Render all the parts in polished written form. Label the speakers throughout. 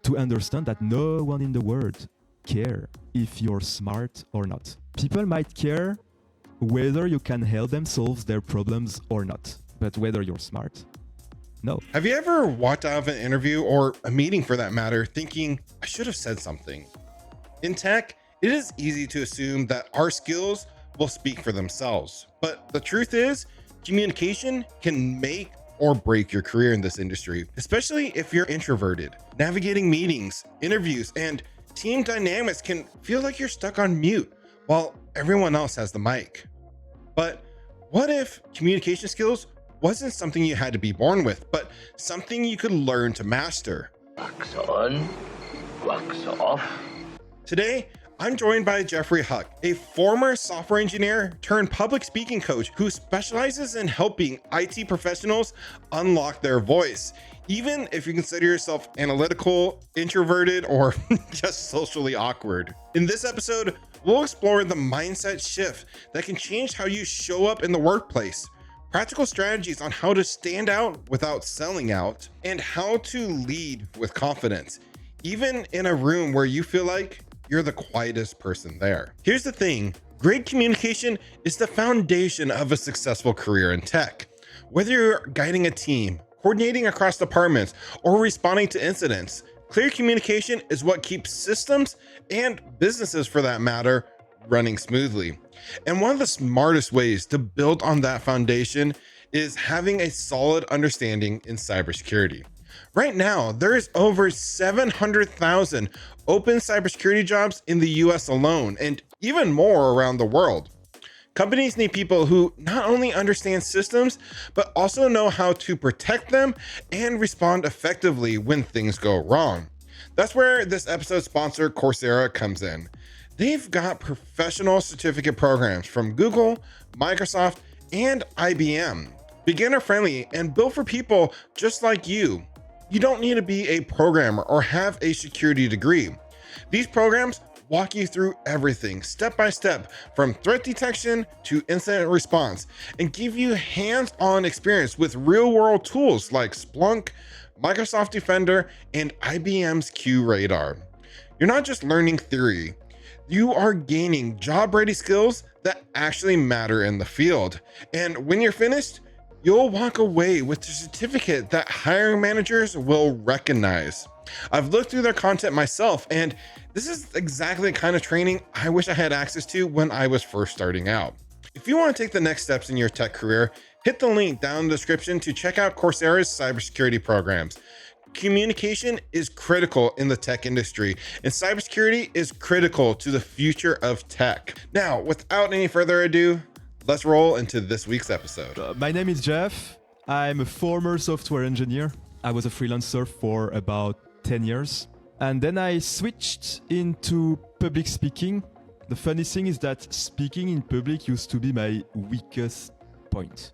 Speaker 1: to understand that no one in the world cares if you're smart or not. People might care whether you can help them solve their problems or not, but whether you're smart, no.
Speaker 2: Have you ever walked out of an interview or a meeting for that matter thinking, I should have said something? In tech, it is easy to assume that our skills will speak for themselves. But the truth is, communication can make or break your career in this industry, especially if you're introverted. Navigating meetings, interviews, and team dynamics can feel like you're stuck on mute while everyone else has the mic. But what if communication skills wasn't something you had to be born with, but something you could learn to master?
Speaker 3: Wax on, wax off.
Speaker 2: Today, I'm joined by Geoffrey Huck, a former software engineer turned public speaking coach who specializes in helping IT professionals unlock their voice, even if you consider yourself analytical, introverted, or just socially awkward. In this episode, we'll explore the mindset shift that can change how you show up in the workplace, practical strategies on how to stand out without selling out, and how to lead with confidence, even in a room where you feel like you're the quietest person there. Here's the thing, great communication is the foundation of a successful career in tech. Whether you're guiding a team, coordinating across departments, or responding to incidents, clear communication is what keeps systems and businesses for that matter running smoothly. And one of the smartest ways to build on that foundation is having a solid understanding in cybersecurity. Right now, there is over 700,000 open cybersecurity jobs in the US alone, and even more around the world. Companies need people who not only understand systems, but also know how to protect them and respond effectively when things go wrong. That's where this episode's sponsor, Coursera, comes in. They've got professional certificate programs from Google, Microsoft, and IBM. Beginner friendly and built for people just like you. You don't need to be a programmer or have a security degree. These programs walk you through everything step by step, from threat detection to incident response, and give you hands-on experience with real-world tools like Splunk, Microsoft Defender, and IBM's QRadar. You're not just learning theory, you are gaining job-ready skills that actually matter in the field. And when you're finished, you'll walk away with a certificate that hiring managers will recognize. I've looked through their content myself, and this is exactly the kind of training I wish I had access to when I was first starting out. If you want to take the next steps in your tech career, hit the link down in the description to check out Coursera's cybersecurity programs. Communication is critical in the tech industry, and cybersecurity is critical to the future of tech. Now, without any further ado, let's roll into this week's episode.
Speaker 1: My name is Jeff. I'm a former software engineer. I was a freelancer for about 10 years. And then I switched into public speaking. The funny thing is that speaking in public used to be my weakest point.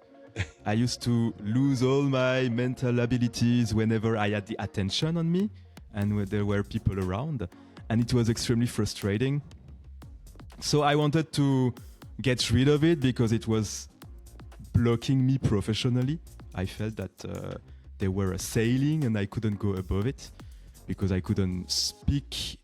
Speaker 1: I used to lose all my mental abilities whenever I had the attention on me and when there were people around. And it was extremely frustrating. So I wanted to get rid of it because it was blocking me professionally. I felt that they were a ceiling and I couldn't go above it because I couldn't speak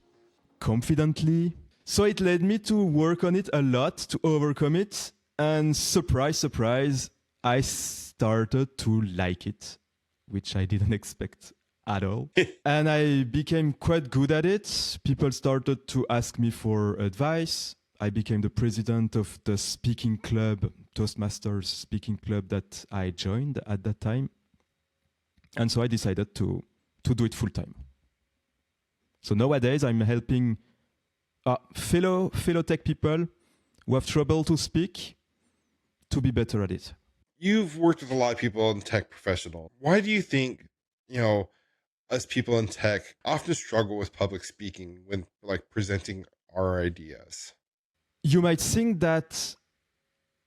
Speaker 1: confidently. So it led me to work on it a lot to overcome it. And surprise, surprise, I started to like it, which I didn't expect at all. And I became quite good at it. People started to ask me for advice. I became the president of the speaking club, Toastmasters speaking club that I joined at that time. And so I decided to do it full time. So nowadays I'm helping fellow tech people who have trouble to speak to be better at it.
Speaker 2: You've worked with a lot of people in tech professional. Why do you think, us people in tech often struggle with public speaking when presenting our ideas?
Speaker 1: You might think that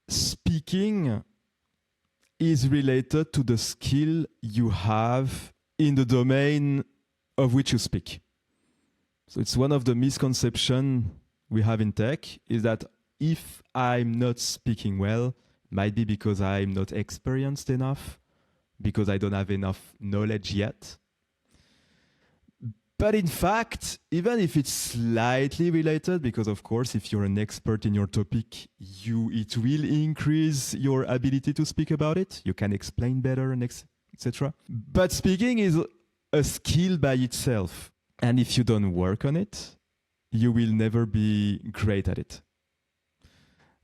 Speaker 1: speaking is related to the skill you have in the domain of which you speak. So it's one of the misconceptions we have in tech is that if I'm not speaking well, might be because I'm not experienced enough, because I don't have enough knowledge yet. But in fact, even if it's slightly related, because of course, if you're an expert in your topic, it will increase your ability to speak about it. You can explain better and etc. But speaking is a skill by itself. And if you don't work on it, you will never be great at it.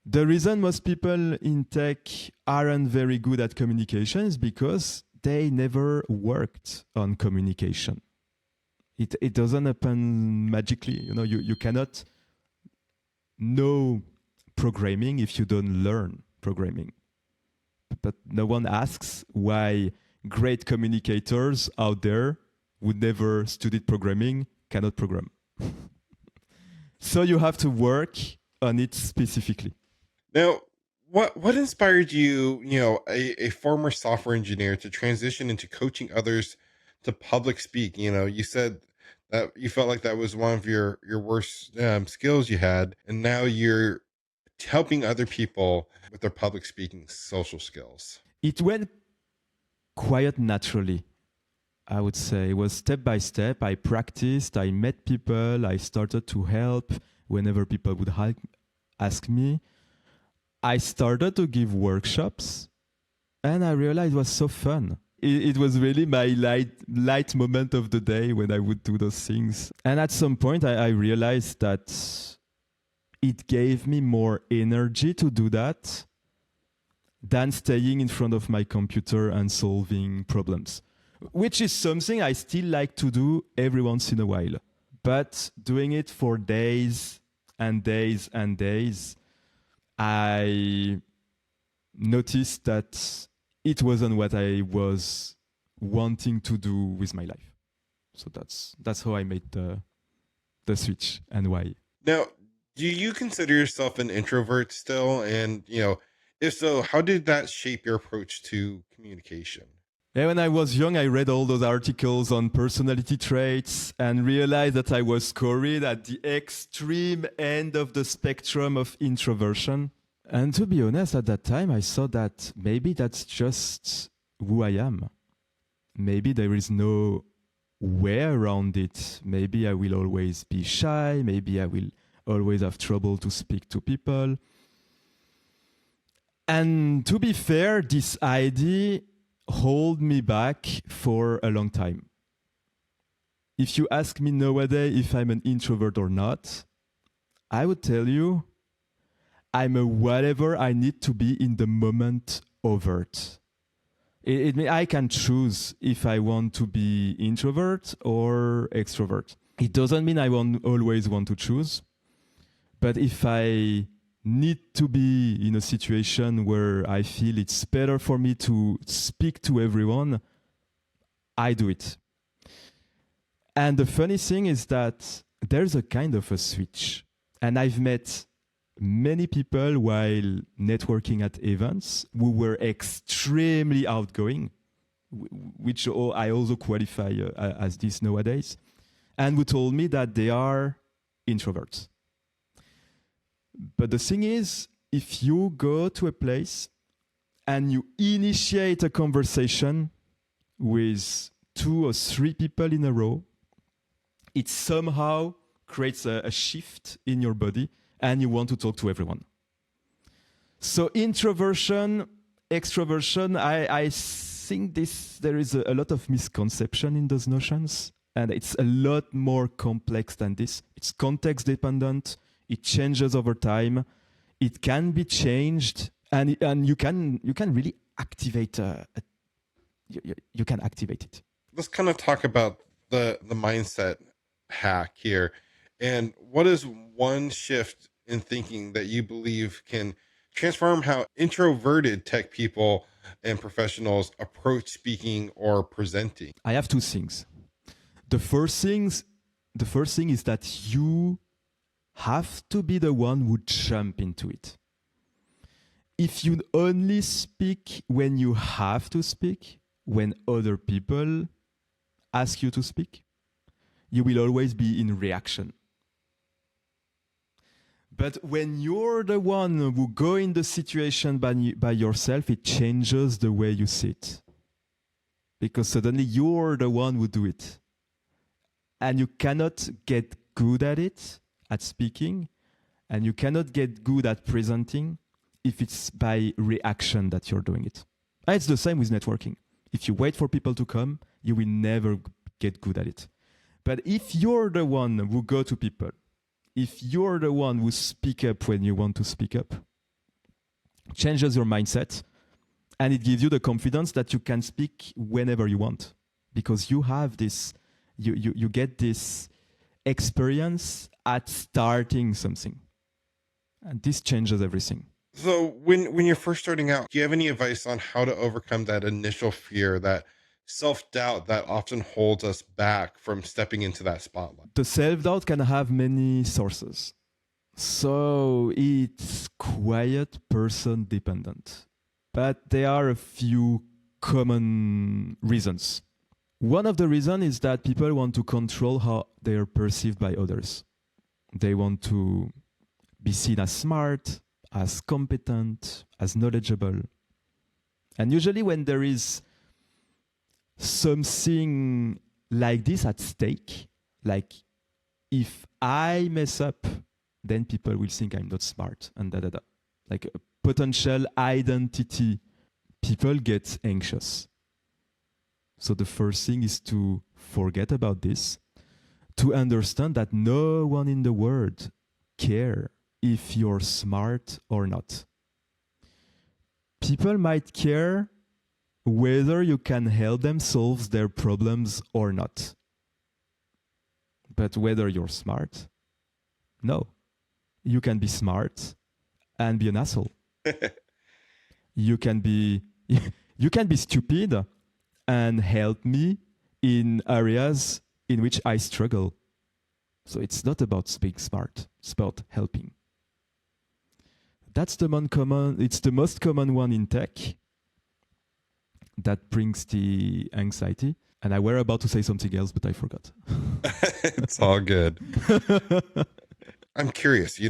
Speaker 1: The reason most people in tech aren't very good at communication is because they never worked on communication. It doesn't happen magically. You cannot know programming if you don't learn programming. But no one asks why great communicators out there who never studied programming cannot program. So you have to work on it specifically.
Speaker 2: Now, what inspired you, a former software engineer, to transition into coaching others to public speak? You said that you felt like that was one of your worst skills you had, and now you're helping other people with their public speaking social skills.
Speaker 1: It went quite naturally, I would say. It was step by step. I practiced, I met people, I started to help whenever people would ask me. I started to give workshops, and I realized it was so fun. It was really my light moment of the day when I would do those things. And at some point, I realized that it gave me more energy to do that than staying in front of my computer and solving problems, which is something I still like to do every once in a while. But doing it for days and days and days, I noticed that it wasn't what I was wanting to do with my life. So that's how I made the switch and why.
Speaker 2: Now, do you consider yourself an introvert still? And, if so, how did that shape your approach to communication?
Speaker 1: Yeah, when I was young, I read all those articles on personality traits and realized that I was scoring at the extreme end of the spectrum of introversion. And to be honest, at that time, I thought that maybe that's just who I am. Maybe there is no way around it. Maybe I will always be shy. Maybe I will always have trouble to speak to people. And to be fair, this idea held me back for a long time. If you ask me nowadays if I'm an introvert or not, I would tell you I'm a whatever I need to be in the moment overt. I can choose if I want to be introvert or extrovert. It doesn't mean I always want to choose, but if I need to be in a situation where I feel it's better for me to speak to everyone, I do it. And the funny thing is that there's a kind of a switch. And I've met many people while networking at events who were extremely outgoing, which I also qualify as this nowadays, and who told me that they are introverts. But the thing is, if you go to a place and you initiate a conversation with 2 or 3 people in a row, it somehow creates a shift in your body and you want to talk to everyone. So introversion, extroversion, I think there is a lot of misconception in those notions, and it's a lot more complex than this. It's context dependent. It changes over time. It can be changed, and you can really activate. You can activate it.
Speaker 2: Let's kind of talk about the mindset hack here, and what is one shift in thinking that you believe can transform how introverted tech people and professionals approach speaking or presenting?
Speaker 1: I have 2 things. The first thing is that you have to be the one who jump into it. If you only speak when you have to speak, when other people ask you to speak, you will always be in reaction. But when you're the one who go in the situation by yourself, it changes the way you sit. Because suddenly you're the one who do it. And you cannot get good at it, at speaking, and you cannot get good at presenting if it's by reaction that you're doing it. And it's the same with networking. If you wait for people to come, you will never get good at it. But if you're the one who go to people, if you're the one who speak up when you want to speak up, changes your mindset, and it gives you the confidence that you can speak whenever you want, because you have this, you get this experience at starting something, and this changes everything.
Speaker 2: So when you're first starting out, do you have any advice on how to overcome that initial fear, that self-doubt that often holds us back from stepping into that spotlight?
Speaker 1: The self-doubt can have many sources. So it's quite person dependent. But there are a few common reasons. One of the reasons is that people want to control how they are perceived by others. They want to be seen as smart, as competent, as knowledgeable. And usually when there is something like this at stake, like if I mess up, then people will think I'm not smart and da. Like a potential identity, people get anxious. So the first thing is to forget about this, to understand that no one in the world cares if you're smart or not. People might care whether you can help them solve their problems or not. But whether you're smart, no. You can be smart and be an asshole. You can be stupid and help me in areas in which I struggle. So it's not about being smart, it's about helping. It's the most common one in tech that brings the anxiety. And I were about to say something else, but I forgot.
Speaker 2: It's all good. I'm curious,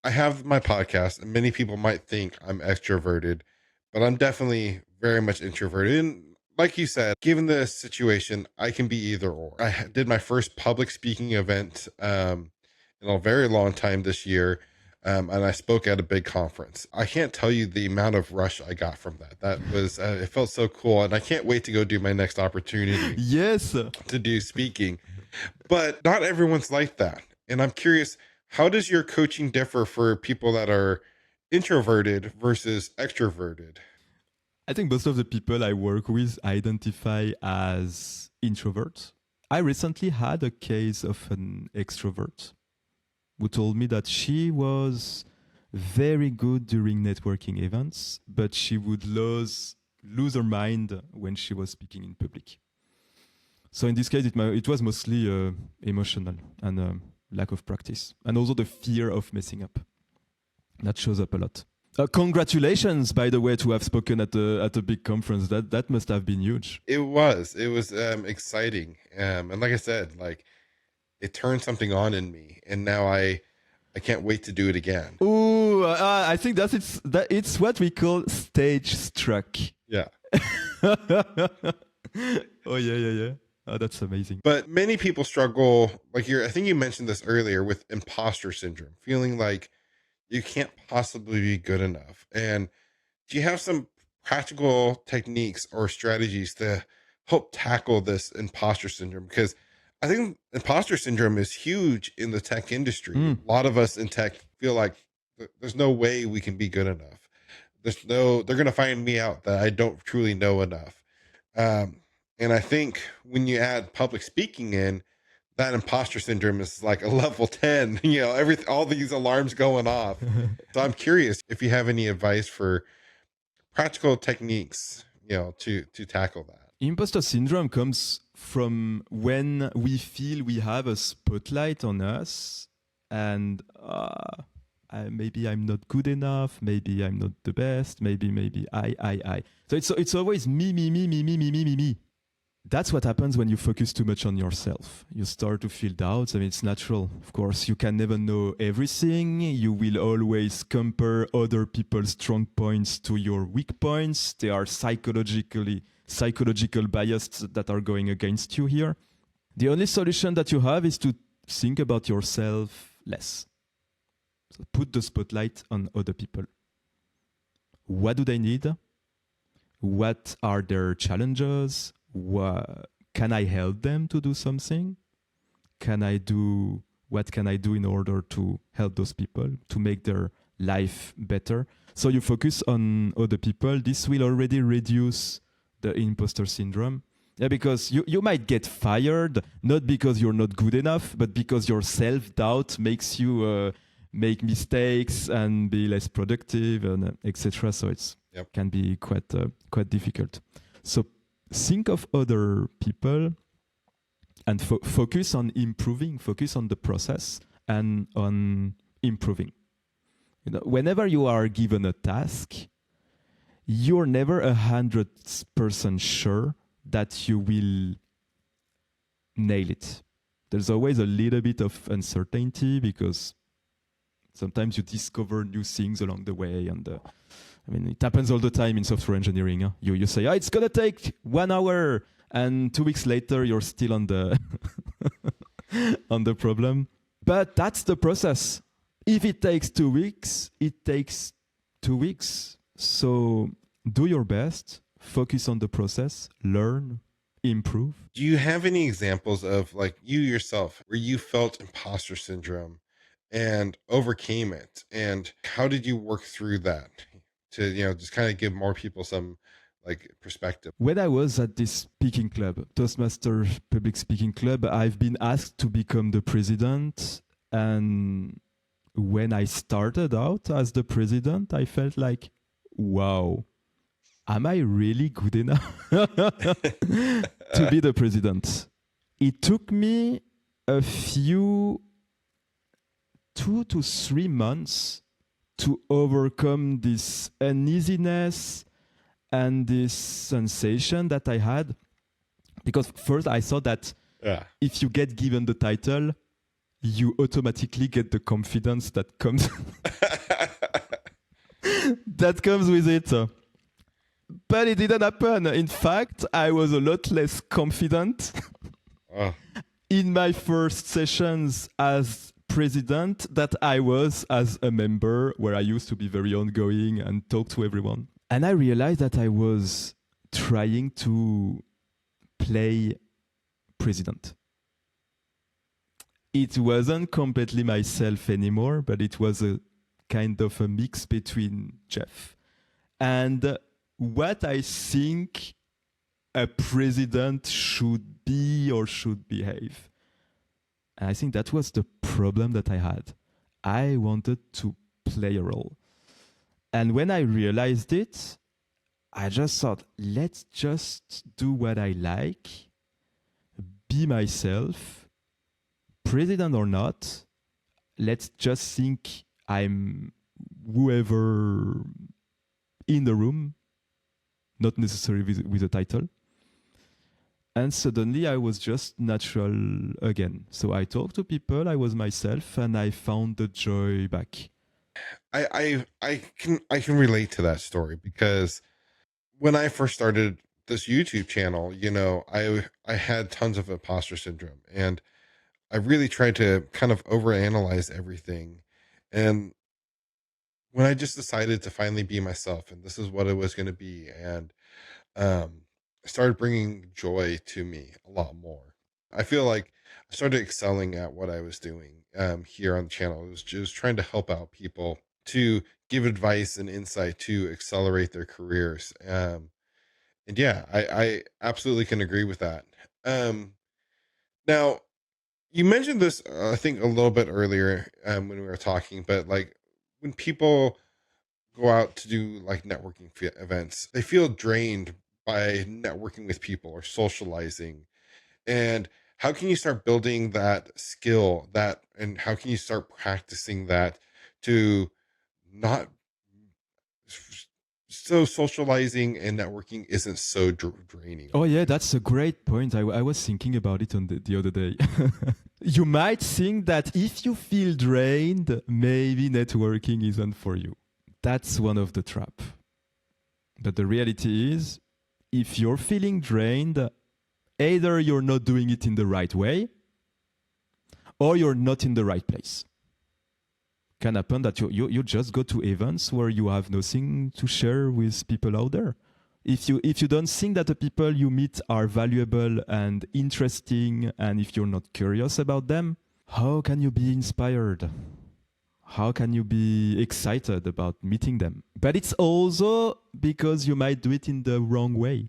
Speaker 2: I have my podcast and many people might think I'm extroverted, but I'm definitely very much introverted. And like you said, given the situation, I can be either or. I did my first public speaking event in a very long time this year. And I spoke at a big conference. I can't tell you the amount of rush I got from that. That was, it felt so cool. And I can't wait to go do my next opportunity.
Speaker 1: Yes.
Speaker 2: To do speaking. But not everyone's like that. And I'm curious, how does your coaching differ for people that are introverted versus extroverted?
Speaker 1: I think most of the people I work with identify as introverts. I recently had a case of an extrovert who told me that she was very good during networking events, but she would lose her mind when she was speaking in public. So in this case, it was mostly emotional and lack of practice, and also the fear of messing up. That shows up a lot. Congratulations, by the way, to have spoken at a big conference. That must have been huge.
Speaker 2: It was exciting, and like I said, it turned something on in me, and now I can't wait to do it again.
Speaker 1: Ooh, I think it's what we call stage struck.
Speaker 2: Yeah.
Speaker 1: Oh yeah. Oh, that's amazing.
Speaker 2: But many people struggle, I think you mentioned this earlier, with imposter syndrome, feeling like you can't possibly be good enough. And do you have some practical techniques or strategies to help tackle this imposter syndrome? Because I think imposter syndrome is huge in the tech industry. A lot of us in tech feel like there's no way we can be good enough. They're going to find me out that I don't truly know enough. And I think when you add public speaking in, that imposter syndrome is like a level 10, all these alarms going off. So I'm curious if you have any advice for practical techniques, to tackle that.
Speaker 1: Imposter syndrome comes from when we feel we have a spotlight on us and maybe I'm not good enough, maybe I'm not the best, maybe I. So it's always me. That's what happens when you focus too much on yourself. You start to feel doubts. I mean, it's natural. Of course, you can never know everything. You will always compare other people's strong points to your weak points. There are psychological biases that are going against you here. The only solution that you have is to think about yourself less. So put the spotlight on other people. What do they need? What are their challenges? Can I help them to do something? What can I do in order to help those people, to make their life better? So you focus on other people. This will already reduce the imposter syndrome. Yeah, because you might get fired, not because you're not good enough, but because your self-doubt makes you make mistakes and be less productive, and etc. So it's can be quite difficult. So think of other people and focus on improving, focus on the process and on improving. Whenever you are given a task, you're never 100% sure that you will nail it. There's always a little bit of uncertainty because sometimes you discover new things along the way. And it happens all the time in software engineering. Huh? You say, it's going to take 1 hour, and 2 weeks later, you're still on the on the problem. But that's the process. If it takes 2 weeks, it takes 2 weeks. So do your best, focus on the process, learn, improve.
Speaker 2: Do you have any examples of like you yourself where you felt imposter syndrome and overcame it? And how did you work through that to, just kind of give more people some like perspective?
Speaker 1: When I was at this speaking club, Toastmaster Public Speaking Club, I've been asked to become the president. And when I started out as the president, I felt like, wow, am I really good enough to be the president? It took me a few 2 to 3 months to overcome this uneasiness and this sensation that I had. Because first I thought that if you get given the title, you automatically get the confidence that comes that comes with it. But it didn't happen. In fact, I was a lot less confident in my first sessions as president that I was as a member, where I used to be very ongoing and talk to everyone. And I realized that I was trying to play president. It wasn't completely myself anymore, but it was a kind of a mix between Jeff and what I think a president should be or should behave. And I think that was the problem that I had. I wanted to play a role. And when I realized it, I just thought, let's just do what I like, be myself, president or not. Let's just think I'm whoever in the room, not necessarily with a title. And suddenly I was just natural again. So I talked to people, I was myself, and I found the joy back.
Speaker 2: I can relate to that story, because when I first started this YouTube channel, I had tons of imposter syndrome, and I really tried to kind of overanalyze everything. And when I just decided to finally be myself, and this is what it was going to be, and started bringing joy to me a lot more. I feel like I started excelling at what I was doing here on the channel. It was just trying to help out people, to give advice and insight to accelerate their careers. And yeah, I absolutely can agree with that. Now, you mentioned this, I think, a little bit earlier when we were talking, but like when people go out to do like networking events, they feel drained by networking with people or socializing. And how can you start building that skill, and how can you start practicing that to not so socializing and networking isn't so draining?
Speaker 1: Oh yeah, that's a great point. I was thinking about it on the other day. You might think that if you feel drained, maybe networking isn't for you. That's one of the traps. But the reality is, if you're feeling drained, Either you're not doing it in the right way, or you're not in the right place. Can happen that you just go to events where you have nothing to share with people out there. If you don't think that the people you meet are valuable and interesting, and if you're not curious about them, how can you be inspired? How can you be excited about meeting them? But it's also because you might do it in the wrong way.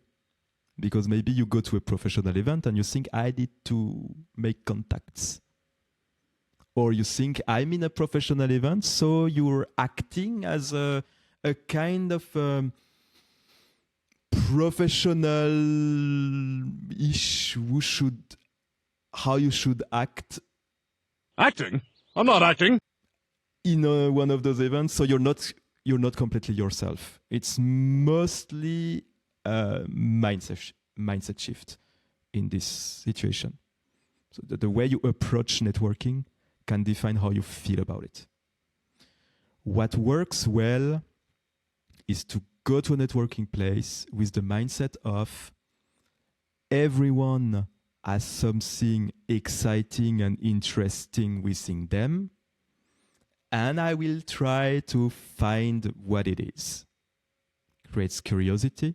Speaker 1: Because maybe you go to a professional event and you think, I need to make contacts. Or you think, I'm in a professional event, so you're acting as a kind of professional-ish how you should act.
Speaker 4: Acting? I'm not acting.
Speaker 1: In one of those events, so you're not completely yourself. It's mostly a mindset shift in this situation. So the way you approach networking can define how you feel about it. What works well is to go to a networking place with the mindset of everyone has something exciting and interesting within them, and I will try to find what it is. Creates curiosity,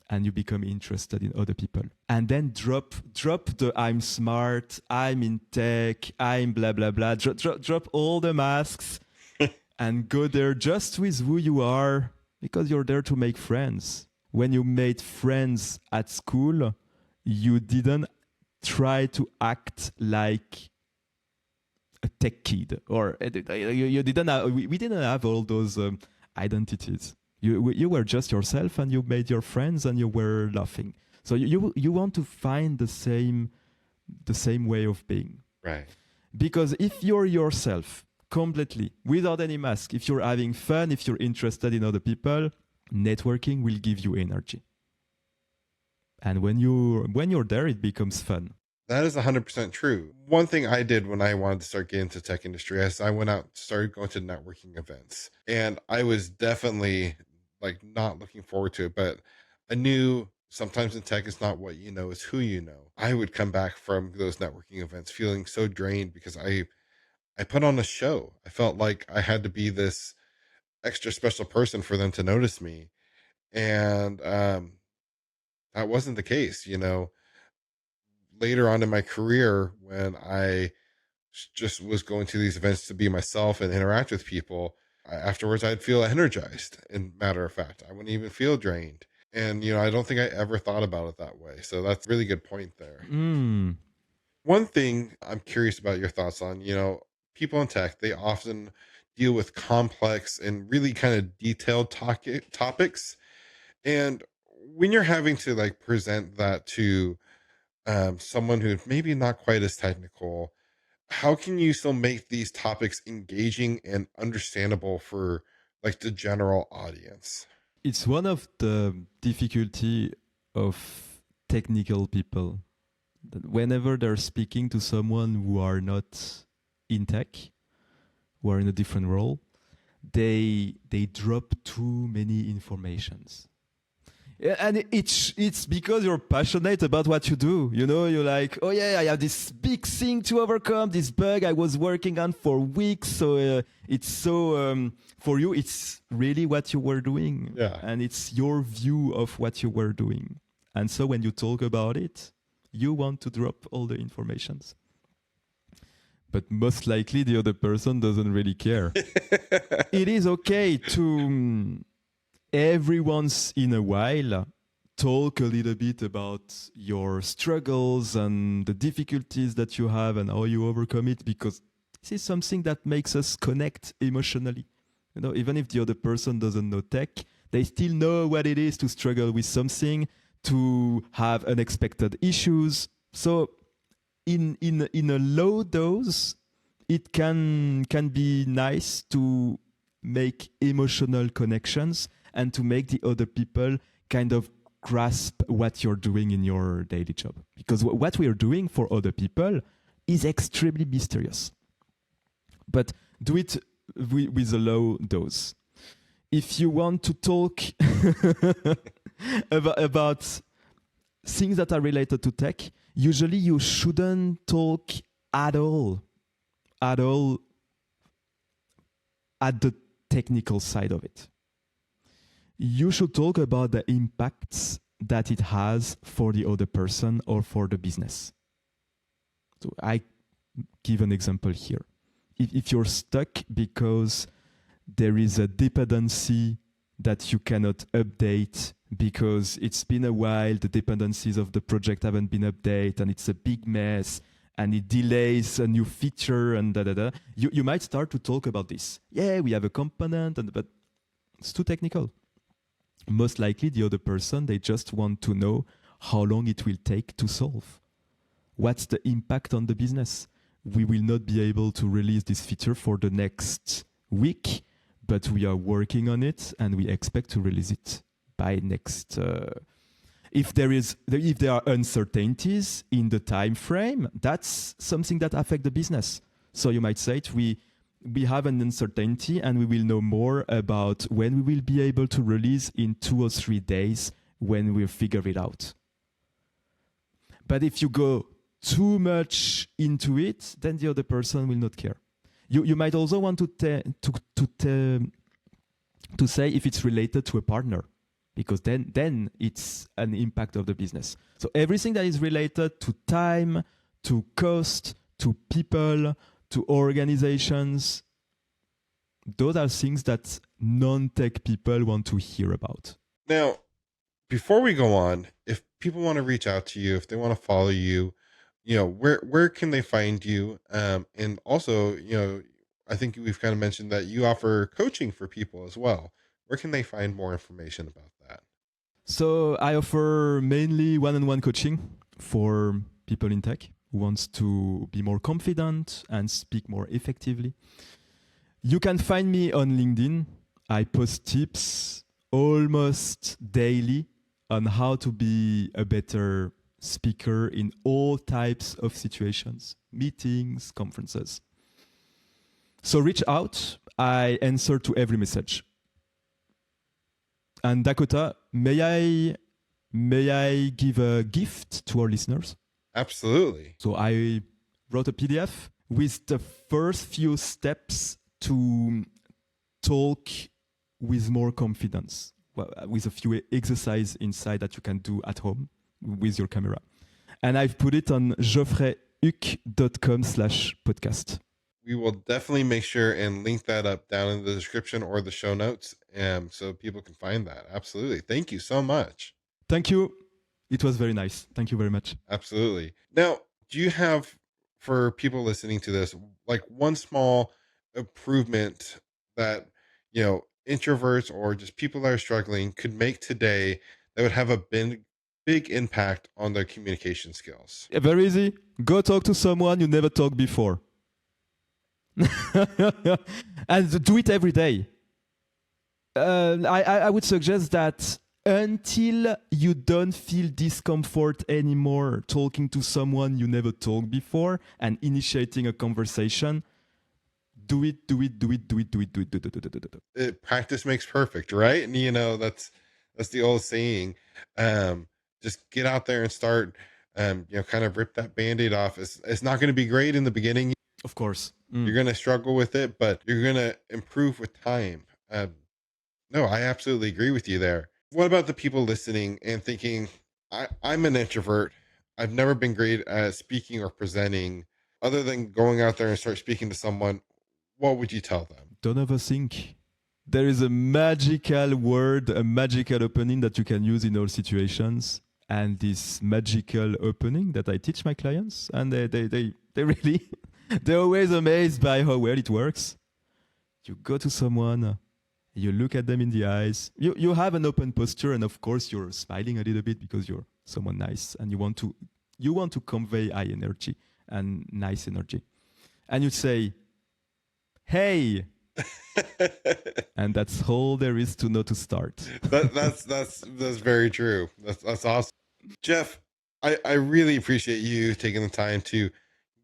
Speaker 1: and you become interested in other people. And then drop the I'm smart, I'm in tech, I'm blah, blah, blah. Drop all the masks and go there just with who you are, because you're there to make friends. When you made friends at school, you didn't try to act like a tech kid, or you didn't have, we didn't have all those identities. You were just yourself, and you made your friends, and you were laughing. So you want to find the same way of being,
Speaker 2: right?
Speaker 1: Because if you're yourself completely without any mask, if you're having fun, if you're interested in other people, networking will give you energy. And when you're there, it becomes fun.
Speaker 2: That is 100% true. One thing I did when I wanted to start getting into tech industry is I went out, started going to networking events, and I was definitely like not looking forward to it, but I knew sometimes in tech, it's not what you know, it's who you know. I would come back from those networking events feeling so drained because I put on a show. I felt like I had to be this extra special person for them to notice me. And that wasn't the case, you know. Later on in my career, when I just was going to these events to be myself and interact with people, afterwards I'd feel energized. In matter of fact, I wouldn't even feel drained. And, you know, I don't think I ever thought about it that way. So that's a really good point there. One thing I'm curious about your thoughts on, you know, people in tech, they often deal with complex and really kind of detailed topics. And when you're having to like present that to someone who's maybe not quite as technical, how can you still make these topics engaging and understandable for like the general audience?
Speaker 1: It's one of the difficulty of technical people. That whenever they're speaking to someone who are not in tech, who are in a different role, they drop too many informations. Yeah, and it's because you're passionate about what you do. You know, you're like, oh yeah, I have this big thing to overcome, this bug I was working on for weeks. So it's so, for you, it's really what you were doing.
Speaker 2: Yeah.
Speaker 1: And it's your view of what you were doing. And so when you talk about it, you want to drop all the informations. But most likely the other person doesn't really care. It is okay to... every once in a while, talk a little bit about your struggles and the difficulties that you have and how you overcome it, because this is something that makes us connect emotionally. You know, even if the other person doesn't know tech, they still know what it is to struggle with something, to have unexpected issues. So in a low dose, it can be nice to make emotional connections and to make the other people kind of grasp what you're doing in your daily job. Because what we are doing for other people is extremely mysterious. But do it with a low dose. If you want to talk about things that are related to tech, Usually you shouldn't talk at all at the technical side of it. You should talk about the impacts that it has for the other person or for the business. So I give an example here. If you're stuck because there is a dependency that you cannot update because it's been a while, the dependencies of the project haven't been updated and it's a big mess and it delays a new feature and you might start to talk about this. Yeah, we have a component, but it's too technical. Most likely the other person, they just want to know how long it will take to solve. What's the impact on the business? We will not be able to release this feature for the next week, but we are working on it and we expect to release it by next. If there are uncertainties in the time frame, that's something that affects the business. So you might say we have an uncertainty and we will know more about when we will be able to release in 2 or 3 days when we figure it out. But if you go too much into it, then the other person will not care. You might also want to say if it's related to a partner, because then it's an impact of the business. So everything that is related to time, to cost, to people, to organizations, those are things that non-tech people want to hear about.
Speaker 2: Now, before we go on, if people want to reach out to you, if they want to follow you, where can they find you? And also, I think we've kind of mentioned that you offer coaching for people as well. Where can they find more information about that?
Speaker 1: So I offer mainly one-on-one coaching for people in tech who wants to be more confident and speak more effectively. You can find me on LinkedIn. I post tips almost daily on how to be a better speaker in all types of situations, meetings, conferences. So reach out. I answer to every message. And Dakota, may I give a gift to our listeners?
Speaker 2: Absolutely.
Speaker 1: So I wrote a PDF with the first few steps to talk with more confidence, with a few exercises inside that you can do at home with your camera. And I've put it on geoffreyhuck.com/podcast.
Speaker 2: We will definitely make sure and link that up down in the description or the show notes, so people can find that. Absolutely. Thank you so much.
Speaker 1: Thank you. It was very nice. Thank you very much.
Speaker 2: Absolutely. Now, do you have, for people listening to this, like one small improvement that, introverts or just people that are struggling could make today that would have a big impact on their communication skills?
Speaker 1: Very easy. Go talk to someone you never talked before. And do it every day. I would suggest that until you don't feel discomfort anymore talking to someone you never talked before and initiating a conversation, do it.
Speaker 2: Practice makes perfect, right? And that's the old saying. Just get out there and start. Kind of rip that Band-Aid off. It's not going to be great in the beginning.
Speaker 1: Of course.
Speaker 2: You're going to struggle with it, but you're going to improve with time. No, I absolutely agree with you there. What about the people listening and thinking, I'm an introvert. I've never been great at speaking or presenting. Other than going out there and start speaking to someone, what would you tell them?
Speaker 1: Don't overthink. There is a magical word, a magical opening that you can use in all situations. And this magical opening that I teach my clients, and they really, they're always amazed by how well it works. You go to someone, you look at them in the eyes, you have an open posture, and of course you're smiling a little bit because you're someone nice, and you want to convey high energy and nice energy. And you say, hey, and that's all there is to know to start.
Speaker 2: That's very true. That's awesome. Jeff, I really appreciate you taking the time to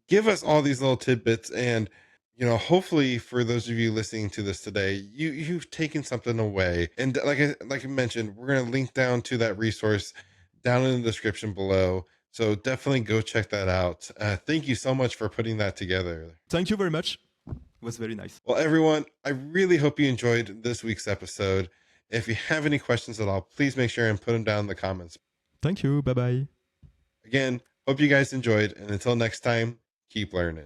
Speaker 2: give us all these little tidbits, and hopefully for those of you listening to this today, you've taken something away. And like I mentioned, we're going to link down to that resource down in the description below, So definitely go check that out. Thank you so much for putting that together.
Speaker 1: Thank you very much. It was very nice.
Speaker 2: Well, everyone, I really hope you enjoyed this week's episode. If you have any questions at all, please make sure and put them down in the comments.
Speaker 1: Thank you. Bye-bye.
Speaker 2: Again, hope you guys enjoyed. And until next time, keep learning.